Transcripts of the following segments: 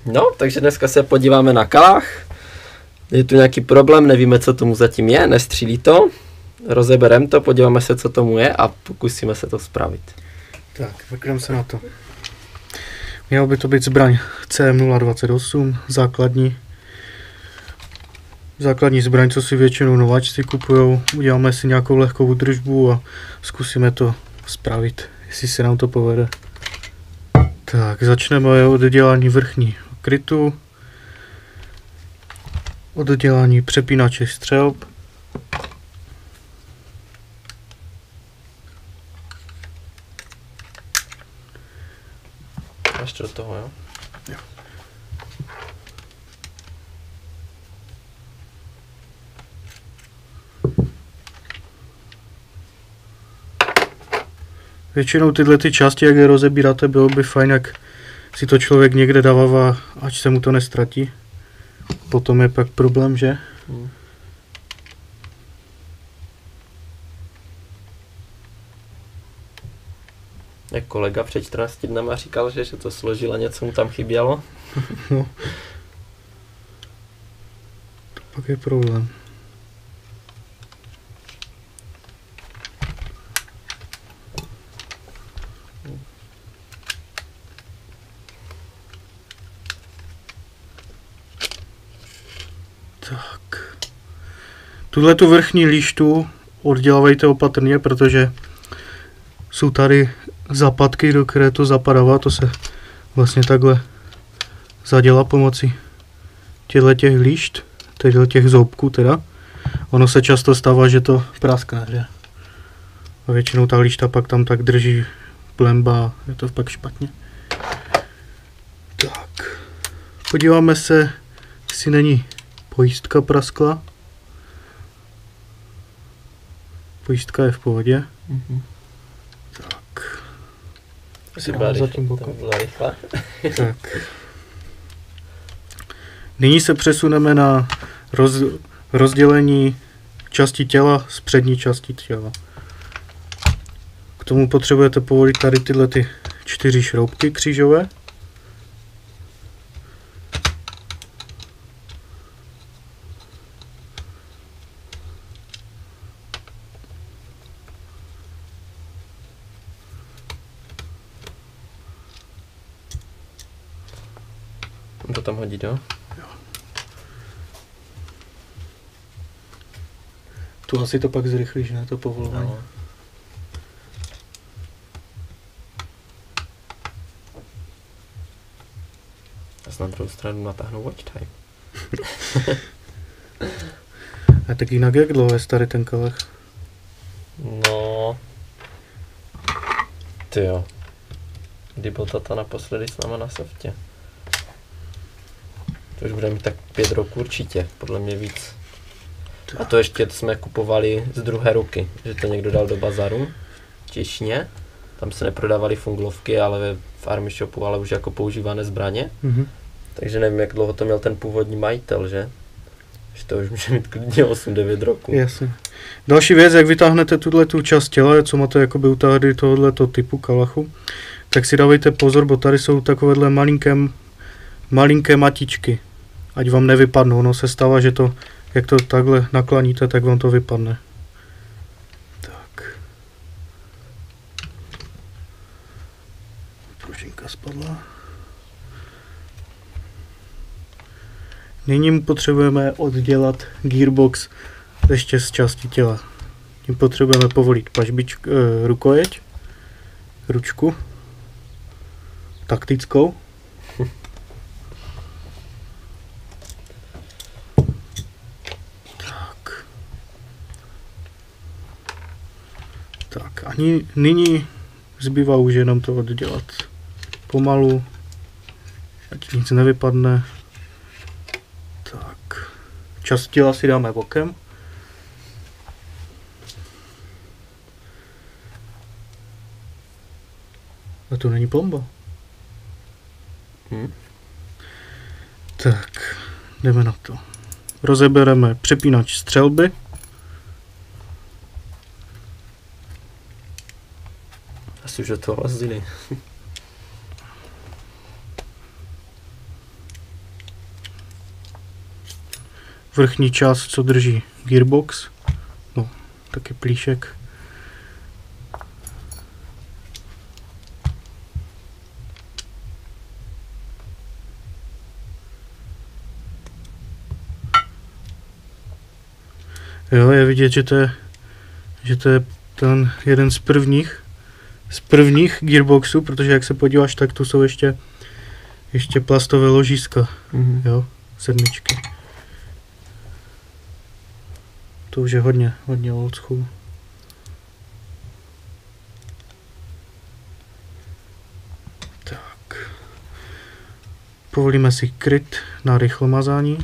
No, takže dneska se podíváme na kalách. Je tu nějaký problém, nevíme, co tomu zatím je, nestřílí to. Rozebereme to, podíváme se, co tomu je a pokusíme se to spravit. Tak, vrkneme se na to. Mělo by to být zbraň CM028, základní zbraň, co si většinou nováčci kupujou. Uděláme si nějakou lehkou údržbu a zkusíme to spravit, jestli se nám to povede. Tak, začneme od dělání vrchní krytu, od dělání přepínače střelb. Máš to do toho, jo? Jo. Většinou tyhle ty části, jak je rozebíráte, bylo by fajn, jak si to člověk někde dává, ať se mu to nestratí. Potom je pak problém, že? Jak kolega před 14 dnama říkal, že to složil a něco mu tam chybělo. No. To pak je problém. Tak. Tuhle tu vrchní líštu oddělávejte opatrně, protože jsou tady zapadky, do které to zapadává, to se vlastně takhle zadělá pomocí těch líšt, těch zoubků teda. Ono se často stává, že to praskne, že? A většinou ta líšta pak tam tak drží plemba, je to pak špatně. Tak, podíváme se, jestli není pojistka praskla. Pojistka je v pohodě. Tak. Za tím bokem. Tak. Nyní se přesuneme na rozdělení části těla z přední části těla. K tomu potřebujete povolit tady tyhle 4 šroubky křížové. To tam hodí, jo? Jo. Tu asi to pak zrychlíš, ne? To povolování. No. Já na druhou stranu natáhnu watch time. A tak jinak jak dlouho je starý ten kalech? No... Tyjo. Kdy byl tata naposledy s náma na softě? To už bude mít tak 5 roků určitě, podle mě víc. A to ještě jsme kupovali z druhé ruky, že to někdo dal do bazaru v Těšně. Tam se neprodávaly funglovky, ale v Army Shopu, ale už jako používané zbraně. Takže nevím, jak dlouho to měl ten původní majitel, že? Že to už může mít klidně 8-9 roků. Jasně. Další věc, jak vytáhnete tu část těla, co máte jakoby u tady tohoto typu kalachu, tak si dávejte pozor, bo tady jsou takovéhle malinké matičky, ať vám nevypadnou. Ono se stává, že to, jak to takhle nakloníte, tak vám to vypadne. Tak. Pružinka spadla. Nyní potřebujeme oddělat gearbox ještě z části těla. Tím potřebujeme povolit rukojeť, ručku, taktickou. Tak a nyní zbývá už jenom to oddělat pomalu, ať nic nevypadne. Tak, část těla si dáme bokem. A to není plomba. Tak, jdeme na to. Rozebereme přepínač střelby. Asi už je to hlasiny. vrchní část, co drží gearbox. No, taky plíšek. Jo, je vidět, že to je ten jeden z prvních gearboxů, protože jak se podíváš, tak tu jsou ještě plastové ložiska, jo, 7. To už je hodně old school. Tak. Povolíme si kryt na rychlomazání.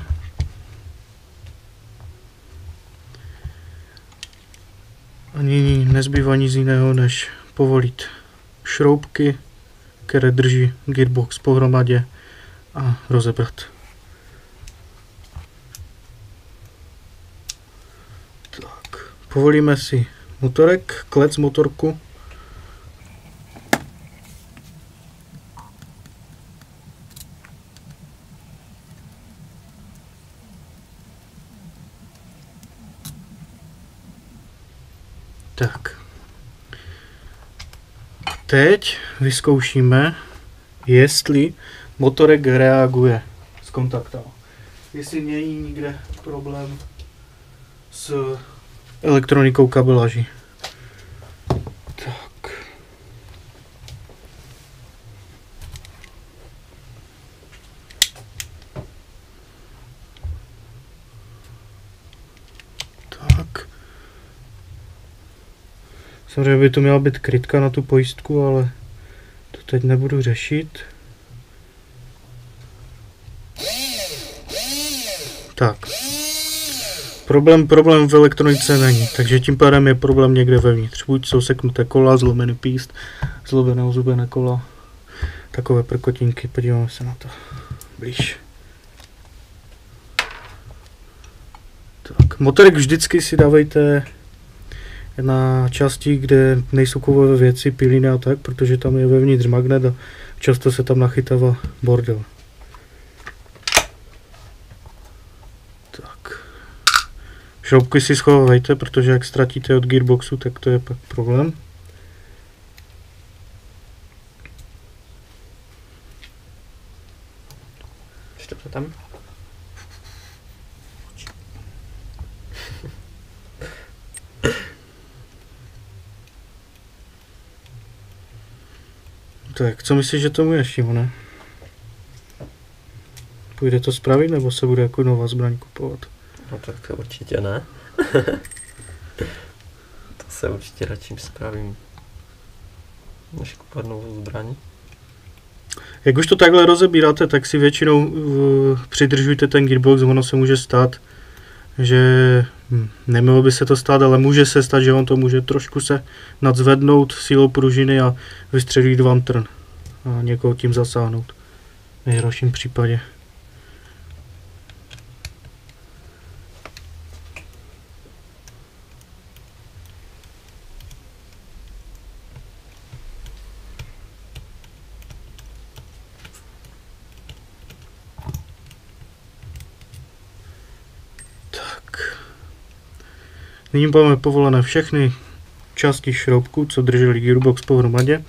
A nyní nezbývá nic jiného, než povolit šroubky, které drží gearbox pohromadě, a rozebrat. Tak, povolíme si motorek, klec motorku. Tak. Teď vyzkoušíme, jestli motorek reaguje s kontaktama. Jestli není nikde problém s elektronikou kabeláží. Tak. Tak. Samozřejmě by to měla být krytka na tu pojistku, ale to teď nebudu řešit. Tak. Problém v elektronice není, takže tím pádem je problém někde vevnitř. Buď jsou seknuté kola, zlomený píst, zlomené ozubené kola, takové prkotinky, podíváme se na to blíž. Tak, motorek vždycky si dávejte na části, kde nejsou kovové věci, piliny a tak, protože tam je vevnitř magnet a často se tam nachytává bordel. Tak. Šroubky si schovávejte, protože jak ztratíte od gearboxu, tak to je pak problém. Ještě to tam? Tak, co myslíš, že tomu je, Šimone? Půjde to spravit, nebo se bude jako nová zbraň kupovat? No tak to určitě ne. To se určitě radši spravím, než kupovat novou zbraň. Jak už to takhle rozebíráte, tak si většinou přidržujte ten gearbox, ono se může stát, že nemělo by se to stát, ale může se stát, že on to může trošku se nadzvednout sílou pružiny a vystřelit vám trn a někoho tím zasáhnout. V nejhorším případě. Nyní máme povolené všechny části šroubku, co drželi gearbox pohromadě.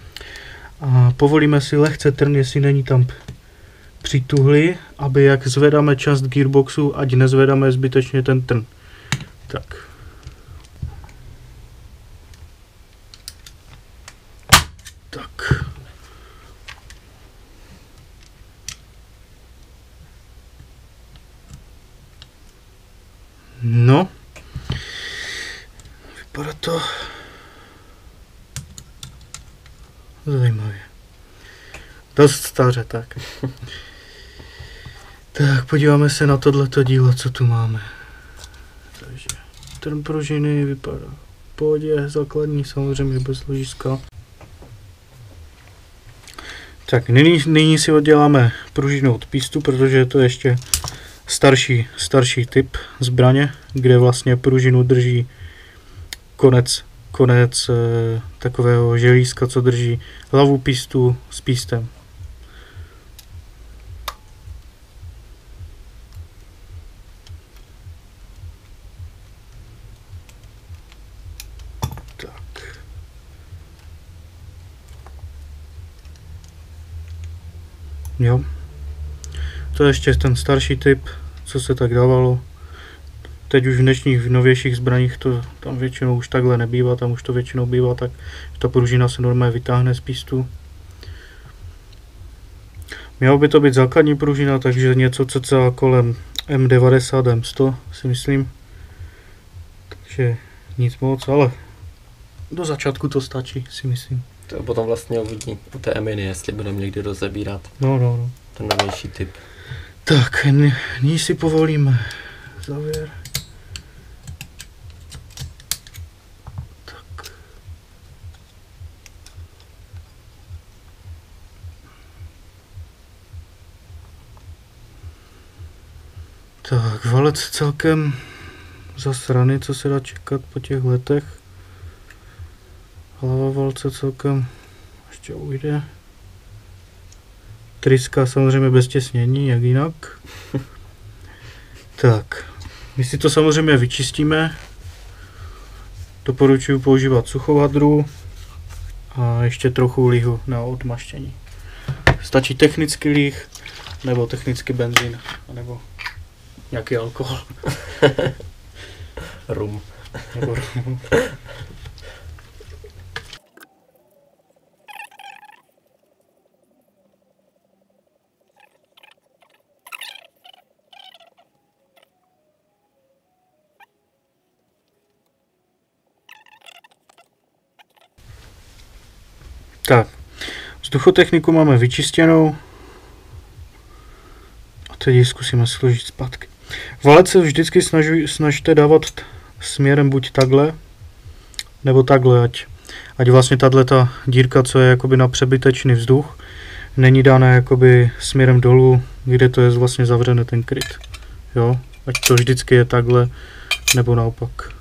A povolíme si lehce trn, jestli není tam přituhlý, aby jak zvedáme část gearboxu, ať nezvedáme zbytečně ten trn. Tak. Tak. No. Vypadá to zajímavě. Dost staře, tak. Tak, podíváme se na tohleto dílo, co tu máme. Takže trn pružiny vypadá v pohodě, základní, samozřejmě bez ložiska. Tak, nyní si odděláme pružinu od pístu, protože je to ještě starší typ zbraně, kde vlastně pružinu drží konec takového želízka, co drží hlavu pístu s pístem. Jo. To je ještě ten starší typ, co se tak dávalo. Teď už v dnešních novějších zbraních to tam většinou už takhle nebývá, tam už to většinou bývá tak, že ta pružina se normálně vytáhne z pístu. Mělo by to být základní pružina, takže něco cca kolem M90, M100 si myslím. Takže nic moc, ale do začátku to stačí, si myslím. To potom vlastně uvidí u té Eminy, jestli budeme někdy rozebírat No. ten novější typ. Tak, nyní si povolíme závěr. Tak, valec celkem zasraný, co se dá čekat po těch letech. Hlava valce celkem ještě ujde. Tryska samozřejmě bez těsnění, jak jinak. Tak, my si to samozřejmě vyčistíme. Doporučuji používat suchou hadru a ještě trochu lihu na odmaštění. Stačí technický líh nebo technický benzín, nebo nějaký alkohol. Rum. Nebo rum. Tak, vzduchotechniku máme vyčištěnou a teď ji zkusíme složit zpátky. Valec se vždycky snažte dávat směrem buď takhle, nebo takhle, ať vlastně tato dírka, co je jakoby na přebytečný vzduch, není dána jakoby směrem dolů, kde to je vlastně zavřené ten kryt. Jo, ať to vždycky je takhle, nebo naopak.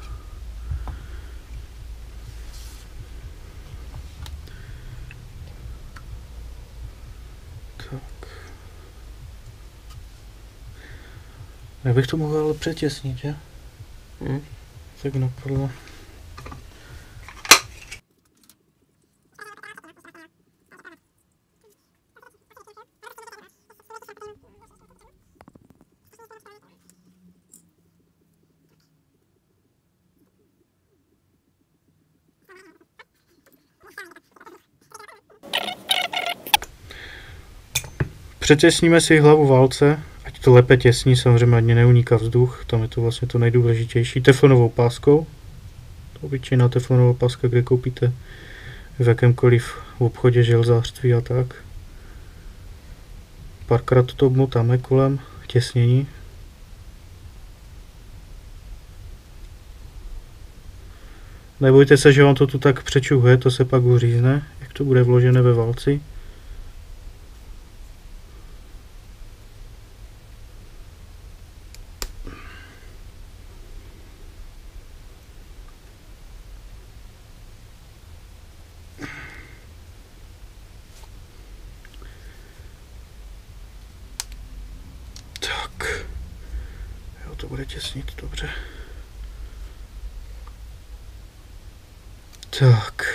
Já bych to mohl ale přetěsnit, že? Tak napadlo. Přetěsníme si hlavu válce, ať to lépe těsní, samozřejmě ať neuniká vzduch, tam je to vlastně to nejdůležitější, teflonovou páskou. To obyčejná teflonová páska, kde koupíte v jakémkoliv obchodě želzářství a tak. Párkrát to obmotáme kolem těsnění. Nebojte se, že vám to tu tak přečuhuje, to se pak uřízne, jak to bude vložené ve válci. Tak, jo, to bude těsnit, dobře. Tak.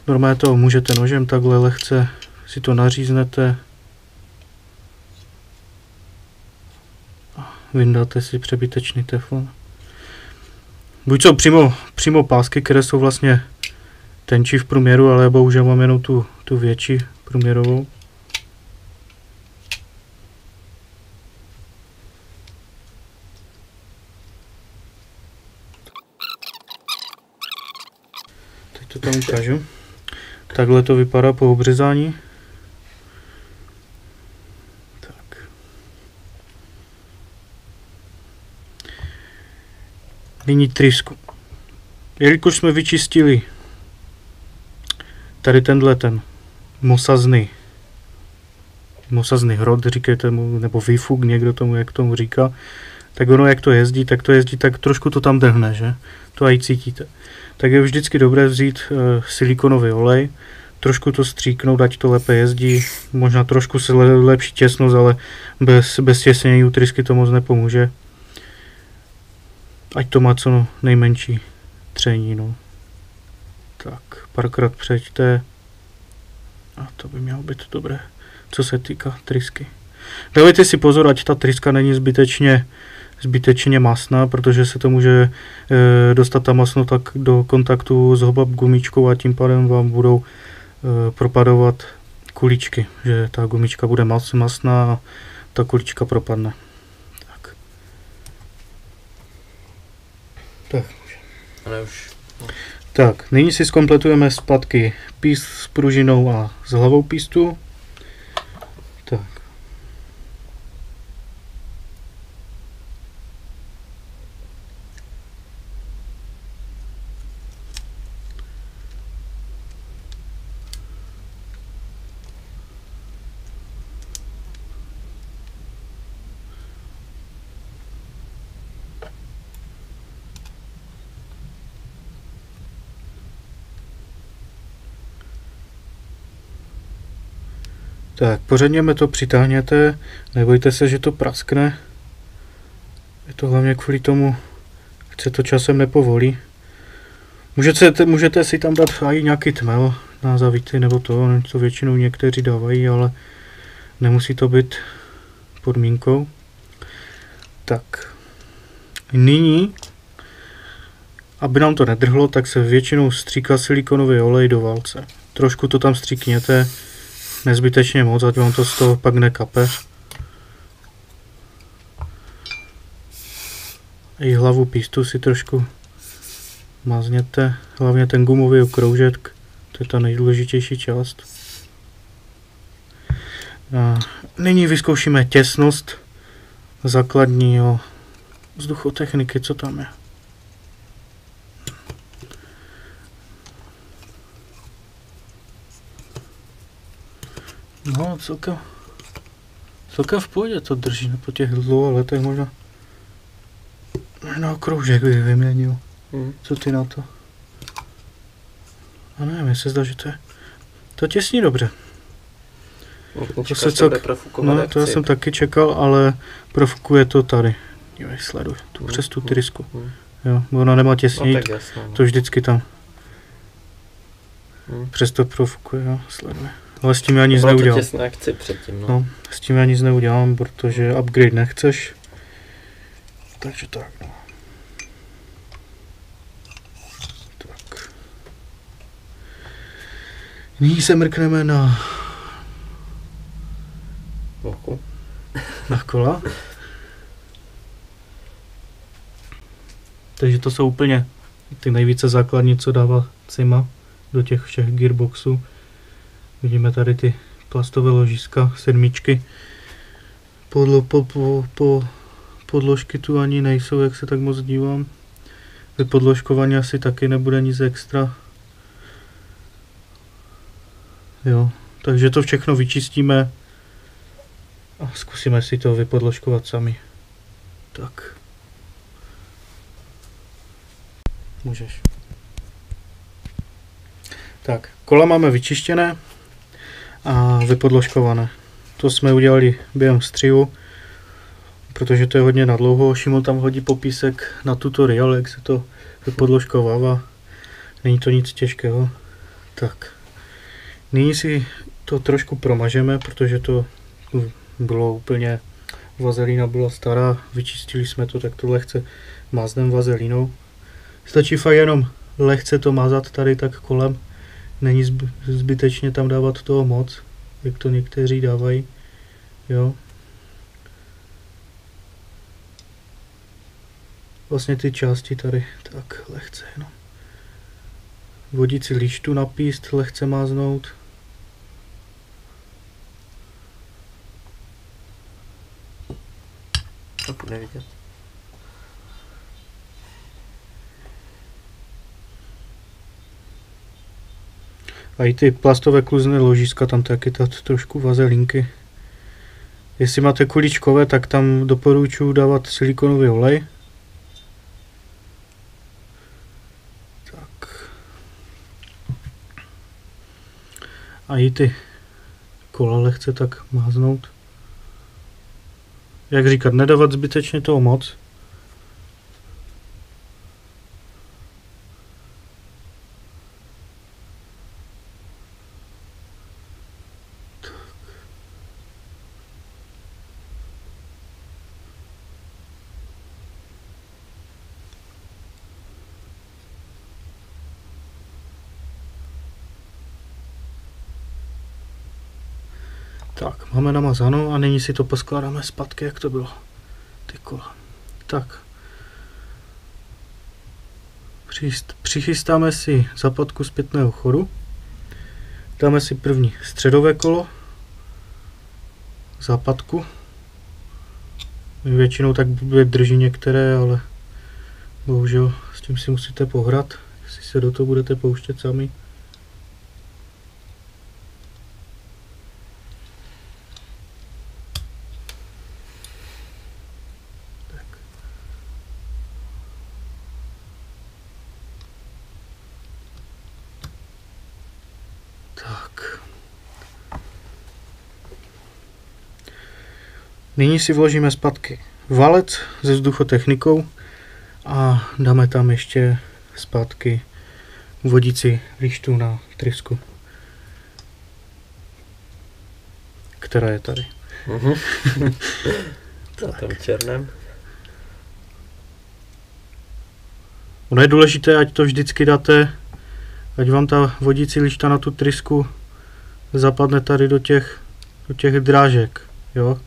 Normálně to můžete nožem takhle lehce, si to naříznete. Vyndáte si přebytečný teflon. Buď jsou přímo pásky, které jsou vlastně tenčí v průměru, ale bohužel mám jenom tu větší průměrovou. Teď to tam ukážu. Takhle to vypadá po obřezání. Tak. Nyní trysku. Jelikož jsme vyčistili tady ten mosazný hrot, říkejte mu, nebo výfuk, někdo tomu, jak tomu říká, tak ono, jak to jezdí, tak trošku to tam drhne, že? To aj cítíte. Tak je vždycky dobré vzít silikonový olej, trošku to stříknout, ať to lépe jezdí, možná trošku se lepší těsnost, ale bez těsnění u trysky to moc nepomůže. Ať to má co nejmenší tření, no. Tak, párkrát přeďte A to by mělo být dobré, co se týká trysky. Dávejte si pozor, ať ta tryska není zbytečně masná, protože se to může dostat ta masno tak do kontaktu s hobab gumičkou a tím pádem vám budou propadovat kuličky, že ta gumička bude masná a ta kulička propadne. Tak. Ale už. Tak, nyní si zkompletujeme zpátky píst s pružinou a s hlavou pístu. Tak. Tak, pořádně to přitáhněte, nebojte se, že to praskne. Je to hlavně kvůli tomu, ať se to časem nepovolí. Můžete si tam dát i nějaký tmel na zavity, nebo to většinou někteří dávají, ale nemusí to být podmínkou. Tak, nyní, aby nám to nedrhlo, tak se většinou stříká silikonový olej do válce. Trošku to tam stříkněte, nezbytečně moc, ať vám to z toho pak nekape. I hlavu pístu si trošku mazněte, hlavně ten gumový okroužek, to je ta nejdůležitější část. A nyní vyzkoušíme těsnost základního vzduchotechniky, co tam je. No, celkem v pohodě to drží, po těch dlouhých letech možná okroužek bych vyměnil. Co ty na to? A ne, mně se zdá, že to těsní dobře. No, to já jsem taky čekal, ale profukuje to tady. Dívej, sleduj, přes tu trysku. Jo, ona nemá těsněji, no, to vždycky tam. Přesto profukuje, jo, sleduj. Ale s tím já nic neudělám. No, s tím já nic neudělám, protože upgrade nechceš. Takže tak, no. Tak. Nyní se mrkneme na kola. Takže to jsou úplně ty nejvíce základní, co dává Cima do těch všech gearboxů. Vidíme tady ty plastové ložiska, sedmičky. Podložky tu ani nejsou, jak se tak moc dívám. Vypodložkování asi taky nebude nic extra. Jo, takže to všechno vyčistíme a zkusíme si to vypodložkovat sami. Tak. Můžeš. Tak, kola máme vyčištěné a vypodložkované. To jsme udělali během střihu, protože to je hodně nadlouho. Šimon tam hodí popísek na tutoriál, jak se to vypodložkovává. Není to nic těžkého. Tak, nyní si to trošku promažeme, protože to bylo úplně, vazelína byla stará, vyčistili jsme to, tak to lehce mázneme vazelínou. Stačí fakt jenom lehce to mazat tady tak kolem. Není zbytečně tam dávat toho moc, jak to někteří dávají. Jo. Vlastně ty části tady tak lehce jenom. Vodící lištu na píst lehce máznout. To bude vidět. A i ty plastové kluzné ložiska, tam taky trošku vazelínky. Jestli máte kuličkové, tak tam doporučuji dávat silikonový olej. Tak. A i ty kola lehce tak máznout. Jak říkat, nedávat zbytečně toho moc. Tak, máme namazáno a nyní si to poskládáme zpátky, jak to bylo. Ty kola. Tak. Přichystáme si zapadku zpětného chodu. Dáme si první středové kolo. Západku. Většinou tak drží některé, ale bohužel s tím si musíte pohrát, jestli se do toho budete pouštět sami. Tak. Nyní si vložíme zpátky valec se vzduchotechnikou a dáme tam ještě zpátky vodící lištu na trysku, která je tady. Na tom černém. Ono je důležité, ať to vždycky dáte, ať vám ta vodící lišta na tu trysku zapadne tady do těch drážek, jo.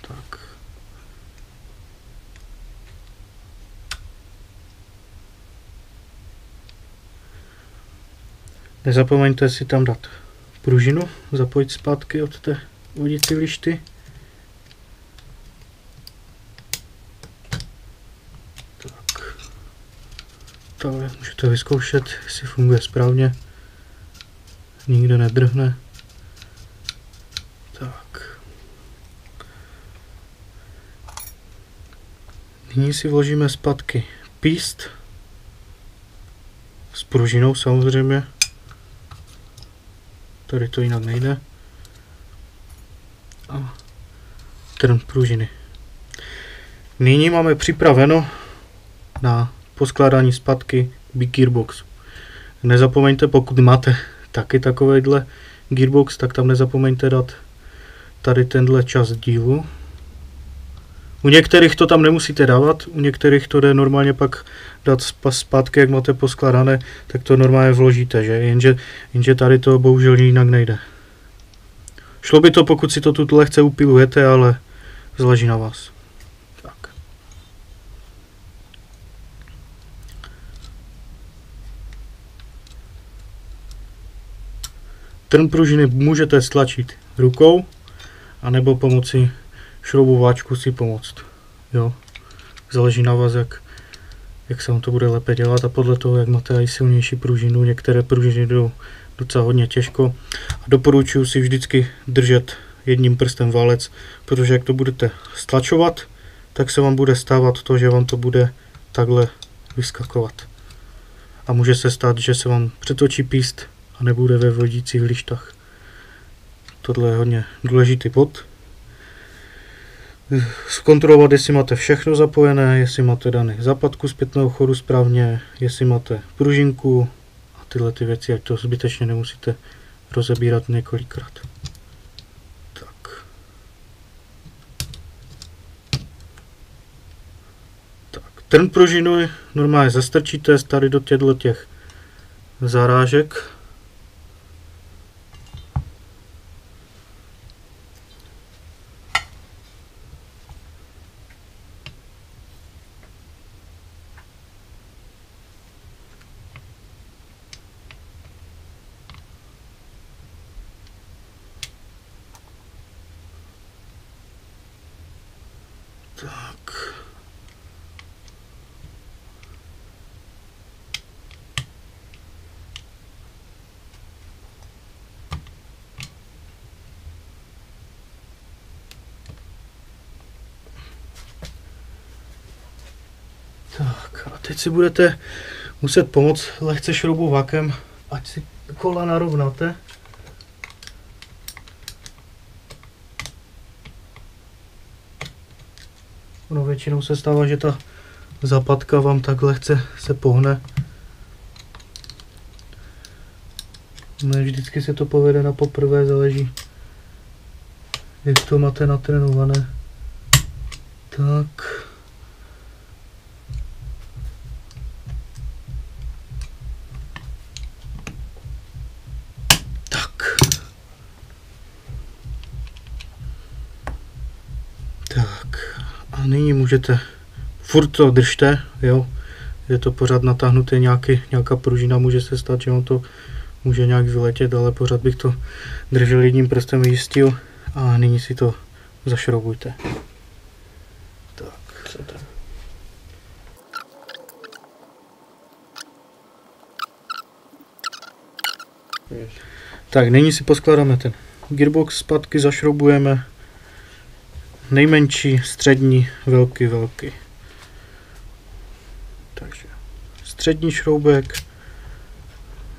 Tak. Nezapomeňte si tam dát pružinu, zapojit zpátky od té vodící lišty. Tak. Tohle můžete vyzkoušet, jestli funguje správně. Nikde nedrhne. Tak. Nyní si vložíme zpátky píst. S pružinou samozřejmě. Tady to jinak nejde. A trn pružiny. Nyní máme připraveno na poskládání zpátky Big Gearbox. Nezapomeňte, pokud máte taky takovýhle gearbox, tak tam nezapomeňte dát tady tenhle část dílu. U některých to tam nemusíte dávat, u některých to jde normálně pak dát zpátky, jak máte poskládané, tak to normálně vložíte, že? Jenže tady to bohužel jinak nejde. Šlo by to, pokud si to tu lehce upilujete, ale záleží na vás. Tak. Trn pružiny můžete stlačit rukou, anebo pomocí šroubováčku si pomoct. Jo. Záleží na vás, jak se vám to bude lépe dělat a podle toho, jak máte i silnější pružinu. Některé pružiny jdou docela hodně těžko. A doporučuji si vždycky držet jedním prstem valec, protože jak to budete stlačovat, tak se vám bude stávat to, že vám to bude takhle vyskakovat. A může se stát, že se vám přetočí píst a nebude ve vodících lištách. Tohle je hodně důležitý bod. Zkontrolovat, jestli máte všechno zapojené, jestli máte daný západku zpětného chodu správně, jestli máte pružinku a tyhle ty věci, ať to zbytečně nemusíte rozebírat několikrát. Tak. Trn pružinu normálně zastrčíte tady do těch zarážek. Tak. Tak a teď si budete muset pomoct lehce šroubovákem, ať si kola narovnáte. No, většinou se stává, že ta zapadka vám tak lehce se pohne. Ne vždycky se to povede na poprvé, záleží, jak to máte natrénované. Tak. Tak a nyní můžete, furt to držte, jo, je to pořád natáhnuté, nějaká pružina, může se stát, že on to může nějak vyletět, ale pořád bych to držel jedním prstem, vyjistil a nyní si to zašroubujte. Tak. Super. Tak, nyní si poskládáme ten gearbox zpátky, zašroubujeme nejmenší, střední, velký. Takže střední šroubek,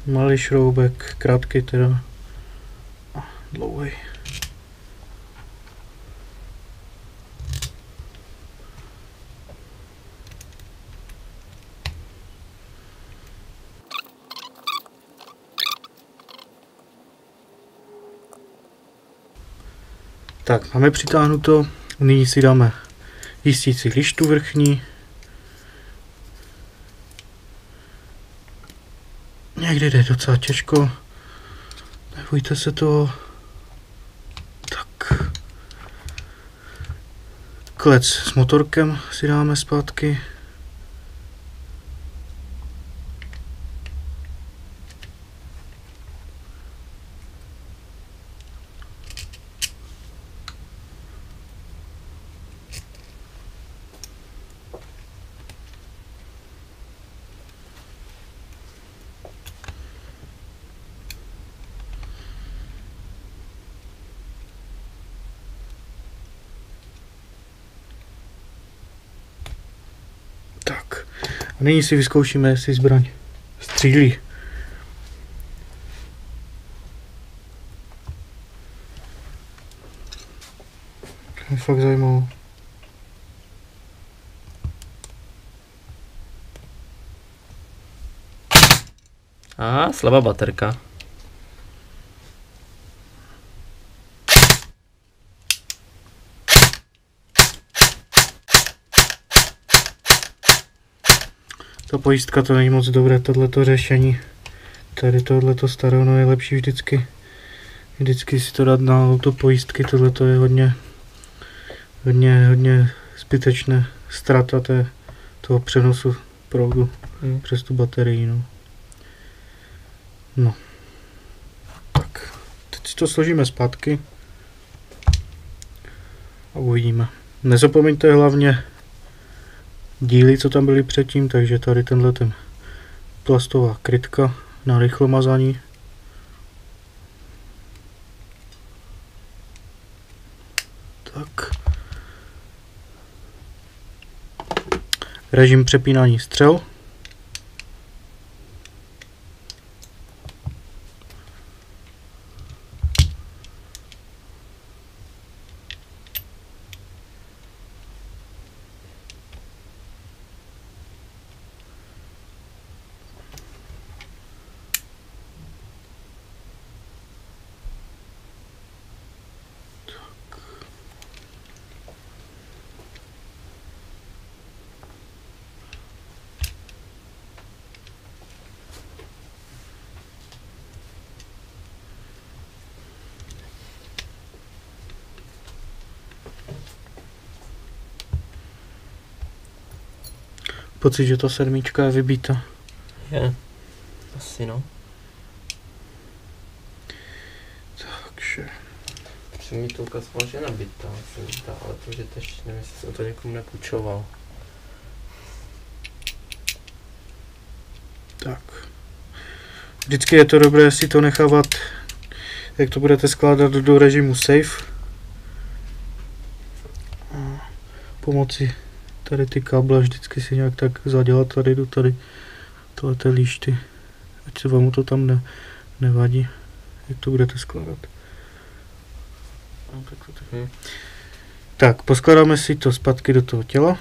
malý šroubek, krátký teda a dlouhý. Tak, máme přitáhnuto, nyní si dáme jistící lištu vrchní. Někdy jde docela těžko, nebojte se toho. Tak. Klec s motorkem si dáme zpátky. Tak. A nyní si vyzkoušíme, jestli zbraň střílí. To mě fakt zajímalo. A slabá baterka. Ta pojistka to není moc dobré, tohleto řešení. Tady tohleto starono je lepší vždycky. Vždycky si to dát na auto pojistky, tohleto je hodně zbytečné ztráta toho přenosu proudu přes tu baterii. No. Tak, teď si to složíme zpátky a uvidíme. Nezapomeňte hlavně díly, co tam byly předtím, takže tady tenhle ten plastová krytka na rychlomazání. Tak. Režim přepínání střel. Pocit, že ta sedmička je vybíta. Je. Asi no. Takže. Protože mi to ukazoval, že je nabitá, ale to, že teď nevím, jestli jsem to někomu nepůjčoval. Tak. Vždycky je to dobré si to nechávat, jak to budete skládat do režimu safe. A pomocí tady ty káble vždycky si nějak tak zadělat tady do tohleté líšty, ať se vám to tam nevadí, jak to budete skládat. Tak, poskládáme si to zpátky do toho těla.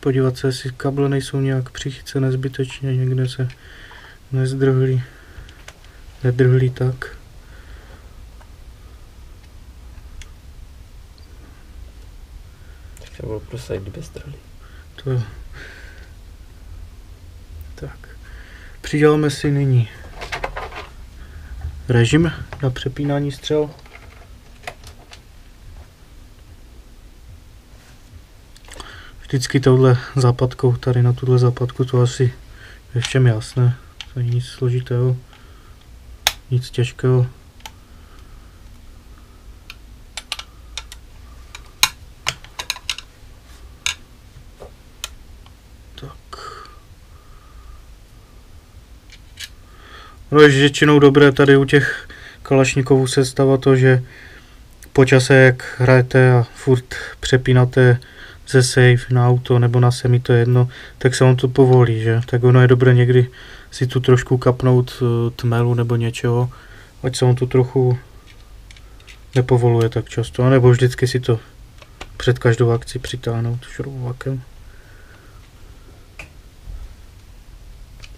podívat se, jestli kable nejsou nějak přichycené zbytečně, někde se nedrhlí tak. Tak to bylo prostě kdyby zdrhli. To. Tak. Přiděláme si nyní režim na přepínání střel. Vždycky touhle západkou, tady na tuhle západku, to asi je všem jasné. To není nic složitého, nic těžkého. No je většinou dobré tady u těch kalašníkovů se stává to, že po čase, jak hrajete a furt přepínáte ze save na auto nebo na semi, to je jedno, tak se vám to povolí, že? Tak ono je dobré někdy si tu trošku kapnout tmelu nebo něčeho, ať se vám to trochu nepovoluje tak často, anebo vždycky si to před každou akci přitáhnout šroubovákem.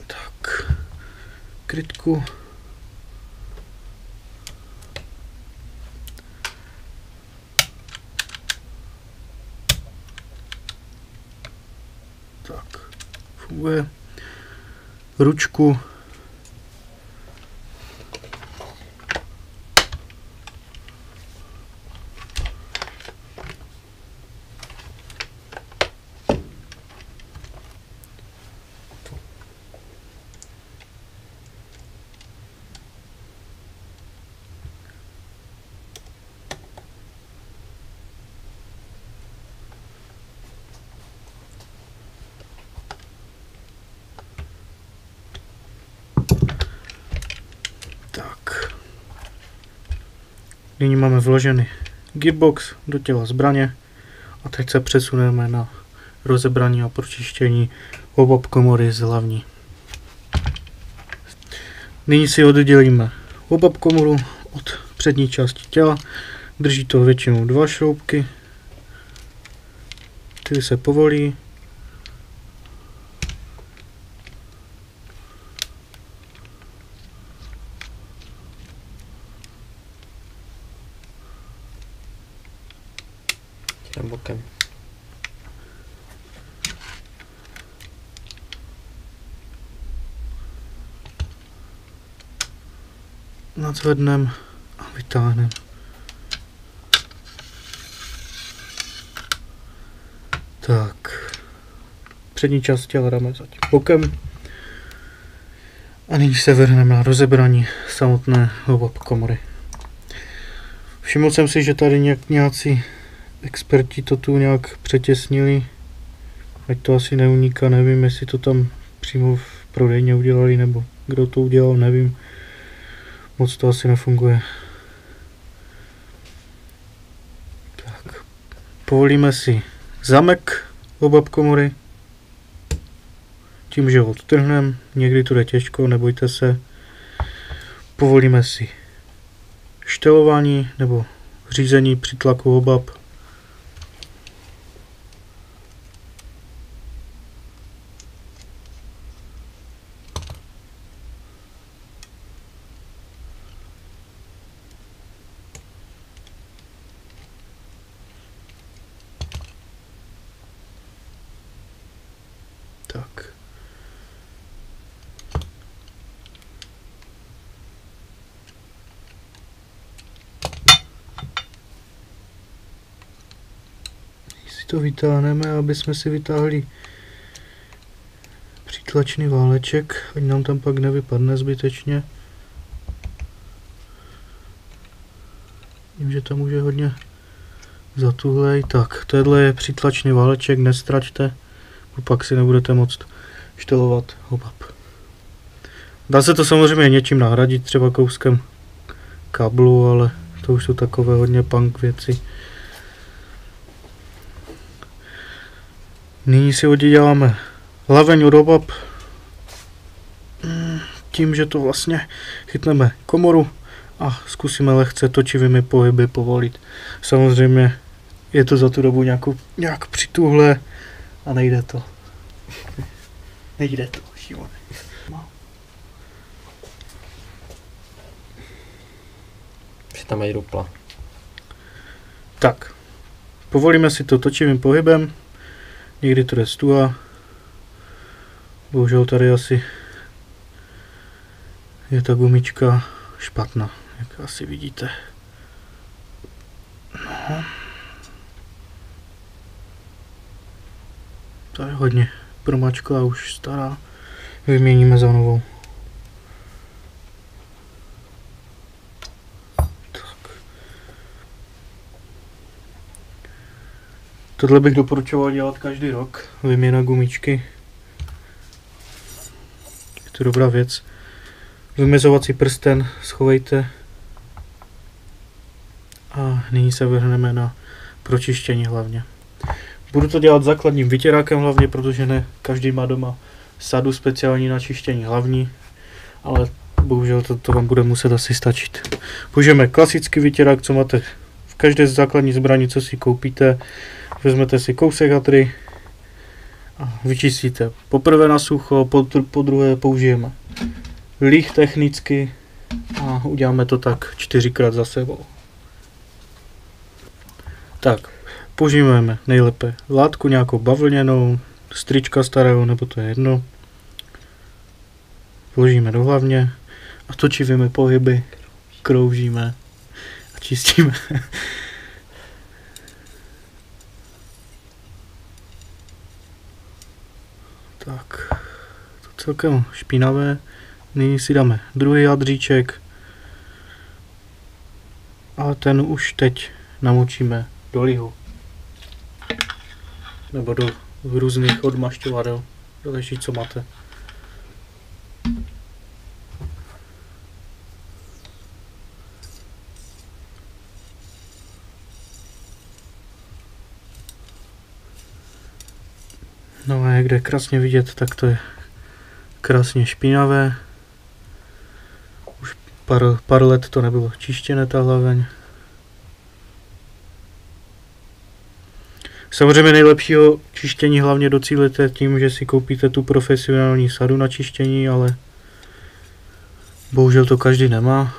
Tak, krytku. Tak, funguje. Ručku. Nyní máme vložený gearbox do těla zbraně a teď se přesuneme na rozebrání a pročištění obob komory z hlavní. Nyní si oddělíme obob komoru od přední části těla. Drží to většinou 2 šroubky, ty se povolí. Bokem. Nadzvedneme a vytáhneme. Tak. Přední část těla dáme zatím bokem. A nyní se vrhneme na rozebrání samotné obob komory. Všiml jsem si, že tady nějací experti to tu nějak přetěsnili, ať to asi neuniká, nevím, jestli to tam přímo v prodejně udělali, nebo kdo to udělal, nevím. Moc to asi nefunguje. Tak. Povolíme si zamek obob komory. Tím, že ho odtrhneme, někdy to jde těžko, nebojte se. Povolíme si štelování nebo řízení při tlaku obob. Tak. Si to vytáhneme, aby jsme si vytáhli přítlačný váleček, ať nám tam pak nevypadne zbytečně. Vím, že tam už je hodně zatuhlej. Tak, tohle je přítlačný váleček, nestraťte, pak si nebudete moct štelovat obob. Dá se to samozřejmě něčím nahradit, třeba kouskem kablu, ale to už jsou takové hodně punk věci. Nyní si odděláme hlaveň od obob tím, že to vlastně chytneme komoru a zkusíme lehce točivými pohyby povolit. Samozřejmě je to za tu dobu nějak přituhlé, A nejde to. Nejde to, Šimone. No. Že tam mají rupla. Tak. Povolíme si to točivým pohybem. Někdy to jde stuha. Bohužel tady asi je ta gumička špatná, jak asi vidíte. No. To je hodně promačka, už stará. Vyměníme za novou. Tak. Tohle bych doporučoval dělat každý rok. Vyměna gumičky. Je to dobrá věc. Vymezovací prsten schovejte. A nyní se vrhneme na pročištění hlavně. Budu to dělat základním vytěrákem hlavně, protože ne každý má doma sadu speciální na čištění hlavní, ale bohužel to vám bude muset asi stačit. Použijeme klasický vytěrák, co máte v každé základní zbraní, co si koupíte. Vezmete si kousek hadry a vyčistíte. Poprvé na sucho, po druhé použijeme líh technicky a uděláme to tak 4krát za sebou. Tak, použijeme nejlépe látku nějakou bavlněnou, strička starého, nebo to je jedno. Vložíme do hlavně a točivými pohyby kroužíme a čistíme. Tak, to celkem špinavé. Nyní si dáme druhý hadříček a ten už teď namočíme do lihu. Nebo do různých odmašťovadel, záleží co máte. No a jak jde krásně vidět, tak to je krásně špinavé. Už pár let to nebylo čištěné ta hlaveň. Samozřejmě nejlepšího čištění hlavně docílíte tím, že si koupíte tu profesionální sadu na čištění, ale bohužel to každý nemá.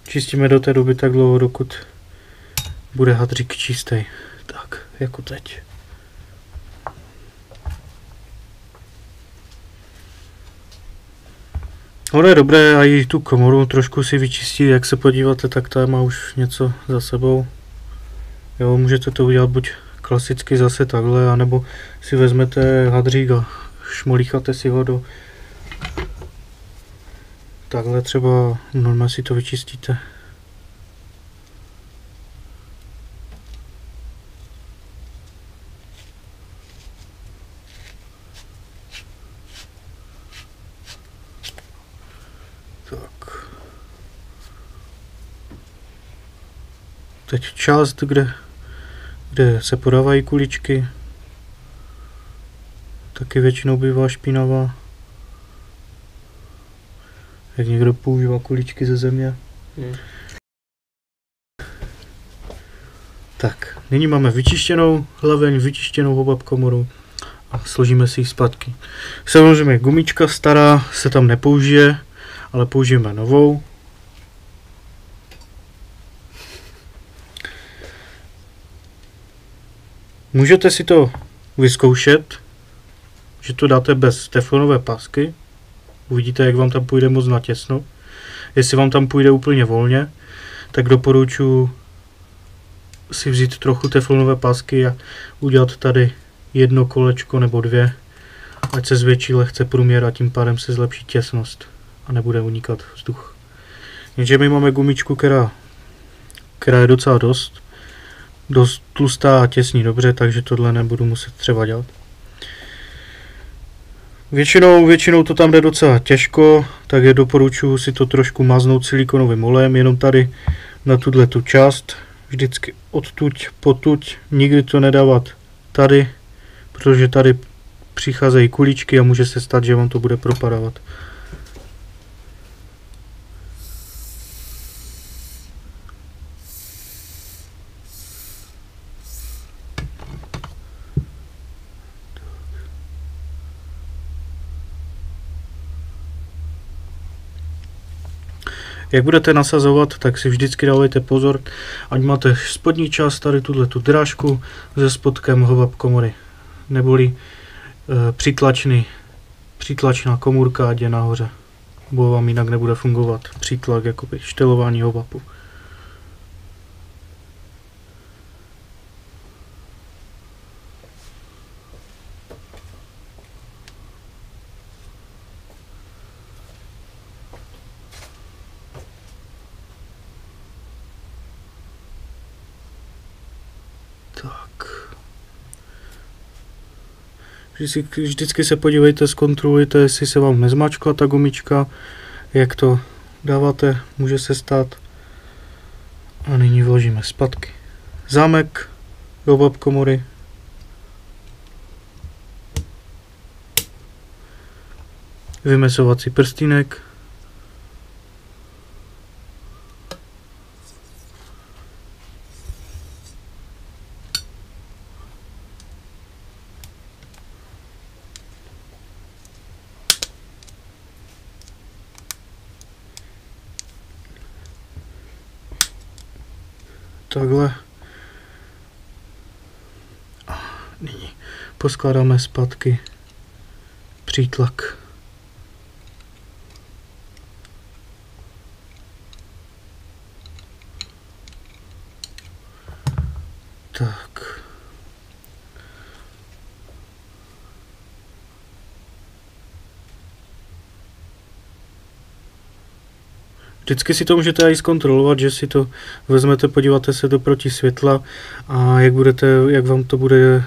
Čistíme do té doby tak dlouho, dokud bude hadřík čistý. Tak, jako teď. Ono je dobré a i tu komoru trošku si vyčistit, jak se podíváte, tak ta má už něco za sebou. Jo, můžete to udělat buď klasicky zase takhle, anebo si vezmete hadřík a šmolícháte si ho do takhle třeba, normálně si to vyčistíte. Tak. Teď část, kde se podávají kuličky, taky většinou bývá špinavá. Jak někdo používá kuličky ze země. Tak, nyní máme vyčištěnou hlaveň, vyčištěnou hobab komoru a složíme si ji zpátky. Samozřejmě gumička stará se tam nepoužije, ale použijeme novou. Můžete si to vyzkoušet, že to dáte bez teflonové pásky. Uvidíte, jak vám tam půjde moc natěsno. Jestli vám tam půjde úplně volně, tak doporučuji si vzít trochu teflonové pásky a udělat tady jedno kolečko nebo dvě, ať se zvětší lehce průměr a tím pádem se zlepší těsnost a nebude unikat vzduch. Jenže my máme gumičku, která je docela dost. dost tlustá a těsní dobře, takže tohle nebudu muset třeba dělat. Většinou to tam jde docela těžko, tak je doporučuji si to trošku maznout silikonovým olejem, jenom tady na tu část, vždycky odtuď, potuď, nikdy to nedávat tady, protože tady přicházejí kuličky a může se stát, že vám to bude propadávat. Jak budete nasazovat, tak si vždycky dávejte pozor, ať máte spodní část, tady tu drážku se spodkem hobab komory, neboli přítlačná komůrka, ať je nahoře, bo vám jinak nebude fungovat přítlak, jakoby štelování hobabu. Vždycky se podívejte, zkontrolujte, jestli se vám nezmačkla ta gumička, jak to dáváte, může se stát. A nyní vložíme zpátky zámek do hobab komory. Vymesovací prstínek. Takhle. A nyní poskládáme zpátky přítlak. Tak. Vždycky si to můžete i zkontrolovat, že si to vezmete, podíváte se do protisvětla a jak vám to bude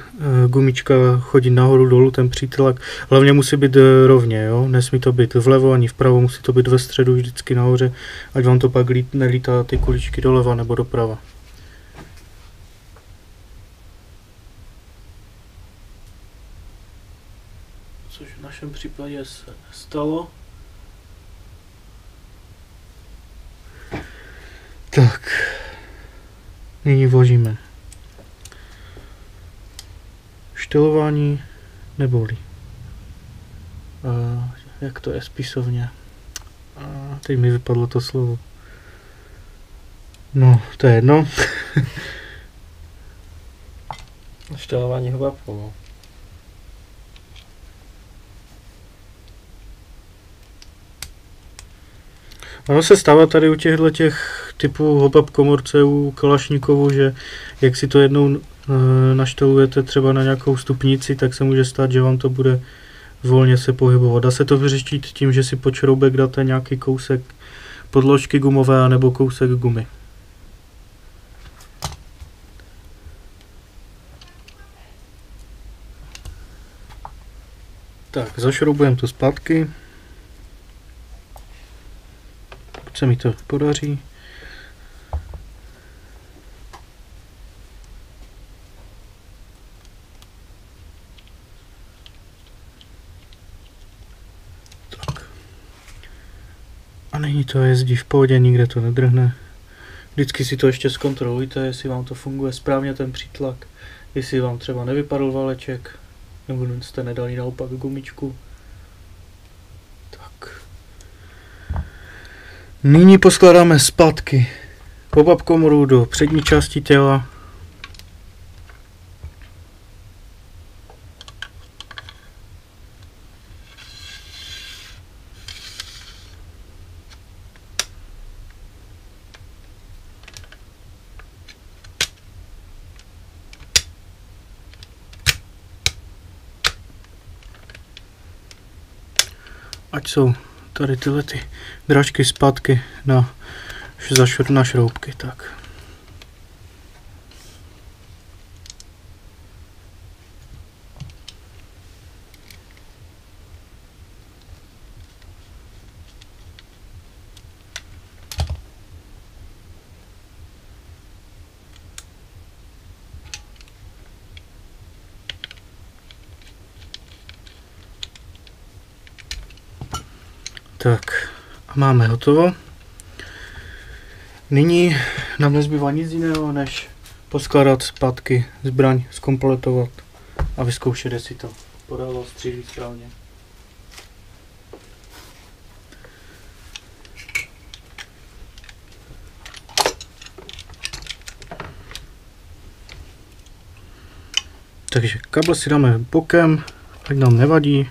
gumička chodit nahoru dolů, ten přítlak. Hlavně musí být rovně, jo? Nesmí to být vlevo ani vpravo, musí to být ve středu vždycky nahoře, ať vám to pak nelítá ty kuličky doleva nebo doprava. Což v našem případě se stalo. Tak, nyní vložíme štelování neboli, jak to je spisovně, teď mi vypadlo to slovo, no to je jedno. Štelování hobabku. Ono se stává tady u těch typů hobab komorce u kalašníkovů, že jak si to jednou naštelujete třeba na nějakou stupnici, tak se může stát, že vám to bude volně se pohybovat. Dá se to vyřešit tím, že si pod šroubek dáte nějaký kousek podložky gumové nebo kousek gumy. Tak, zašroubujeme to zpátky. Se mi to podaří. Tak. A nyní to jezdí v pohodě, nikde to nedrhne. Vždycky si to ještě zkontrolujte, jestli vám to funguje správně ten přítlak, jestli vám třeba nevypadl váleček, nebo jste nedali naopak gumičku. Tak. Nyní poskládáme zpátky hobab komoru do přední části těla. Ať jsou tady tyhle ty drážky zpátky na šroubky, tak. Tak, a máme hotovo. Nyní nám nezbývá nic jiného, než poskládat zpátky zbraň, zkompletovat a vyzkoušet, jestli to podalo střílí správně. Takže kabel si dáme bokem, ať nám nevadí.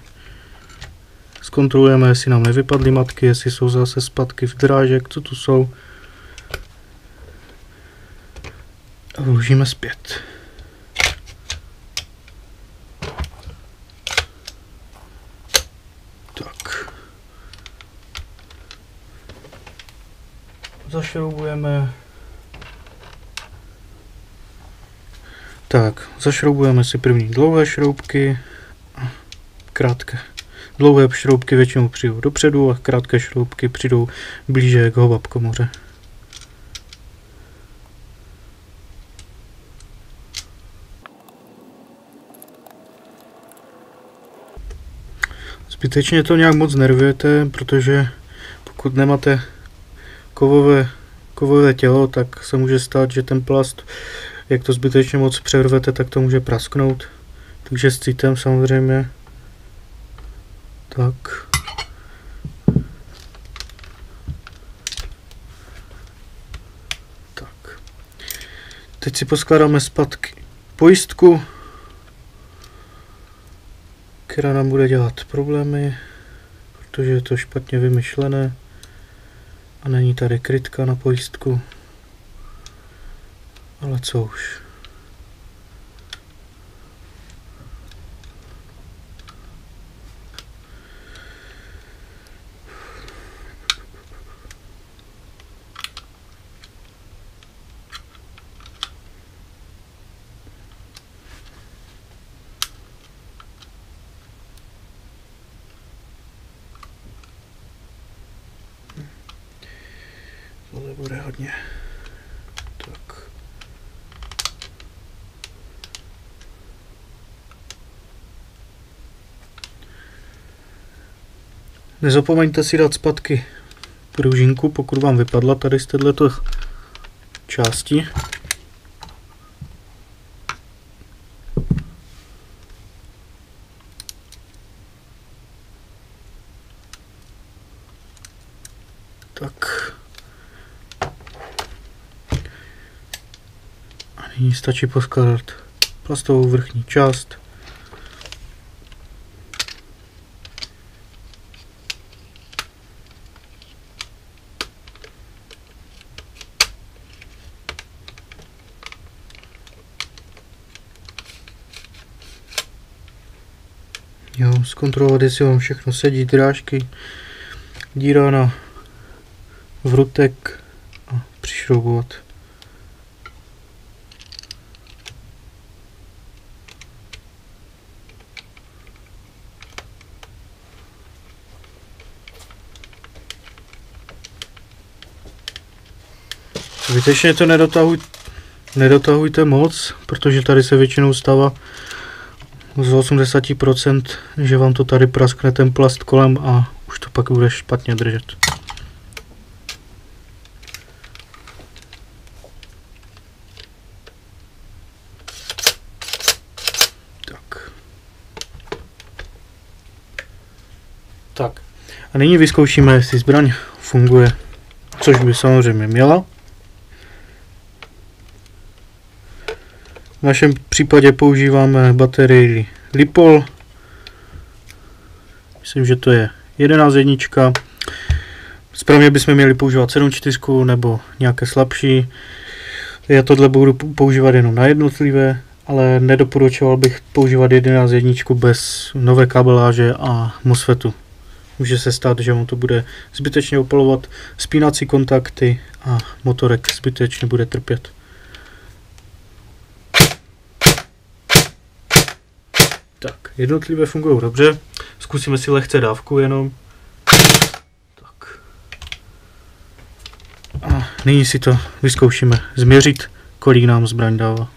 Zkontrolujeme, jestli nám nevypadly matky, jestli jsou zase spadky v drážek, co tu jsou. A vložíme zpět. Tak. Zašroubujeme. Tak, zašroubujeme si první dlouhé šroubky, krátké. Dlouhé šroubky většinou přijdou dopředu a krátké šroubky přijdou blíže k hovabkomoře. Zbytečně to nějak moc nervujete, protože pokud nemáte kovové tělo, tak se může stát, že ten plast, jak to zbytečně moc přervete, tak to může prasknout. Takže s citem samozřejmě. Tak. Tak. Teď si poskládáme zpátky pojistku, která nám bude dělat problémy, protože je to špatně vymyšlené a není tady krytka na pojistku. Ale co už. Tohle bude hodně. Tak. Nezapomeňte si dát zpátky pružinku, pokud vám vypadla tady z této části. Tak. A nyní stačí poskládat plastovou vrchní část. Jo, zkontrolovat, jestli vám všechno sedí, drážky, díra na vrutek a přišroubovat. Zbytečně to nedotahujte moc, protože tady se většinou stává z 80%, že vám to tady praskne ten plast kolem a už to pak bude špatně držet. Tak. A nyní vyzkoušíme, jestli zbraň funguje, což by samozřejmě měla. V našem případě používáme baterii Lipol. Myslím, že to je 11.1. Správně bychom měli používat 7.4 nebo nějaké slabší. Já tohle budu používat jenom na jednotlivé, ale nedoporučoval bych používat 11.1 bez nové kabeláže a MOSFETu. Může se stát, že on to bude zbytečně opalovat spínací kontakty a motorek zbytečně bude trpět. Tak, jednotlivé fungují dobře. Zkusíme si lehce dávku jenom. Tak. A nyní si to vyzkoušíme změřit, kolik nám zbraň dává.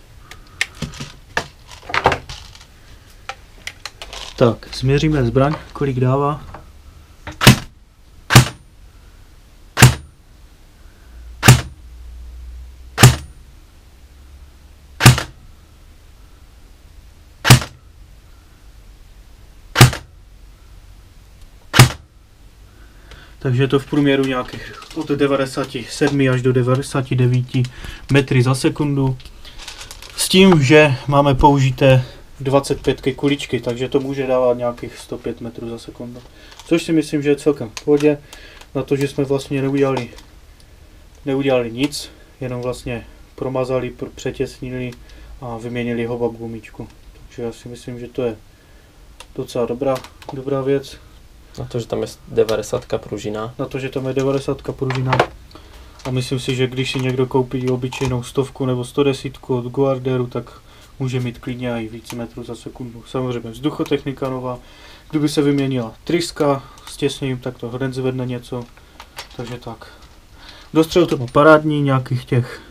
Tak, změříme zbraň, kolik dává. Takže je to v průměru nějakých od 97 až do 99 metry za sekundu. S tím, že máme použité 25 kuličky, takže to může dávat nějakých 105 metrů za sekundu. Což si myslím, že je celkem v pohodě, na to, že jsme vlastně neudělali nic, jenom vlastně promazali, přetěsnili a vyměnili hobak gumičku. Takže já si myslím, že to je docela dobrá věc. Na to, že tam je 90 pružina. Na to, že tam je 90 pružina. A myslím si, že když si někdo koupí obyčejnou 100 nebo 110 od Guarderu, tak může mít klidně i víc metrů za sekundu. Samozřejmě vzduchotechnika nová. Kdyby se vyměnila tryska s těsněním, tak to hned zvedne něco. Takže tak. Dostřel to parádní, nějakých těch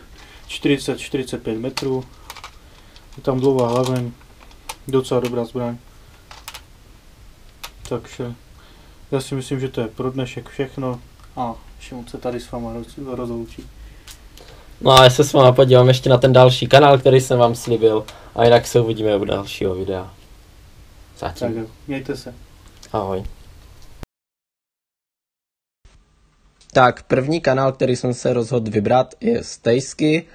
40-45 metrů. Je tam dlouhá hlaveň. Docela dobrá zbraň. Takže já si myslím, že to je pro dnešek všechno. A Šimon se tady s váma rozloučí. No a já se s váma podívám ještě na ten další kanál, který jsem vám slíbil. A jinak se uvidíme u dalšího videa. Zatím. Tak jo, mějte se. Ahoj. Tak, první kanál, který jsem se rozhodl vybrat, je Stejsky.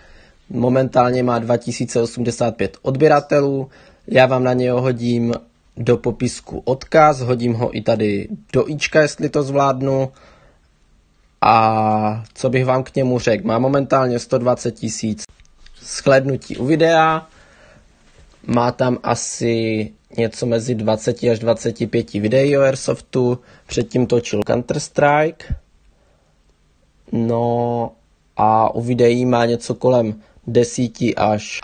Momentálně má 2085 odběratelů. Já vám na něj hodím do popisku odkaz, hodím ho i tady do ička, jestli to zvládnu. A co bych vám k němu řekl? Má momentálně 120 000 shlédnutí u videa. Má tam asi něco mezi 20 až 25 videí o Airsoftu. Předtím točil Counter-Strike. No a u videí má něco kolem 10 až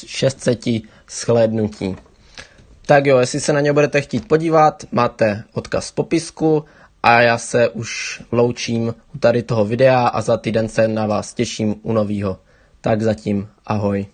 600 shlédnutí. Tak jo, jestli se na ně budete chtít podívat, máte odkaz v popisku a já se už loučím u tady toho videa a za týden se na vás těším u novýho. Tak zatím ahoj.